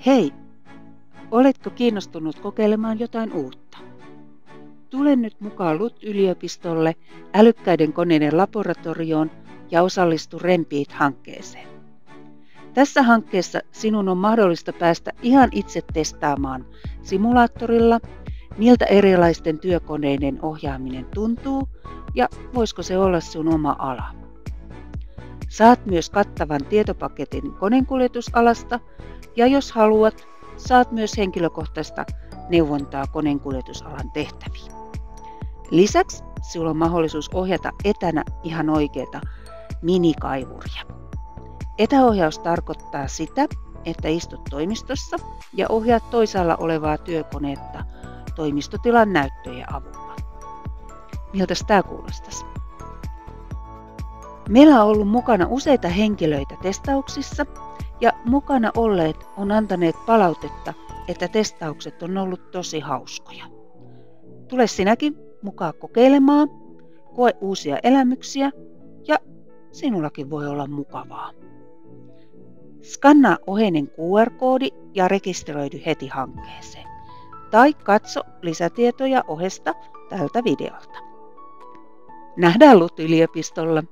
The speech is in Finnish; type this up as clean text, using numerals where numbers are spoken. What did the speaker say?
Hei, oletko kiinnostunut kokeilemaan jotain uutta? Tule nyt mukaan LUT-yliopistolle älykkäiden koneiden laboratorioon ja osallistu RENPEAT-hankkeeseen. Tässä hankkeessa sinun on mahdollista päästä ihan itse testaamaan simulaattorilla, miltä erilaisten työkoneiden ohjaaminen tuntuu ja voisiko se olla sun oma ala. Saat myös kattavan tietopaketin koneenkuljetusalasta ja jos haluat, saat myös henkilökohtaista neuvontaa koneenkuljetusalan tehtäviin. Lisäksi sinulla on mahdollisuus ohjata etänä ihan oikeata minikaivuria. Etäohjaus tarkoittaa sitä, että istut toimistossa ja ohjaat toisaalla olevaa työkoneetta toimistotilan näyttöjen avulla. Miltäs tämä kuulostaisi? Meillä on ollut mukana useita henkilöitä testauksissa ja mukana olleet on antaneet palautetta, että testaukset on ollut tosi hauskoja. Tule sinäkin mukaan kokeilemaan, koe uusia elämyksiä ja sinullakin voi olla mukavaa. Skannaa oheinen QR-koodi ja rekisteröidy heti hankkeeseen. Tai katso lisätietoja ohesta tältä videolta. Nähdään LUT-yliopistolla!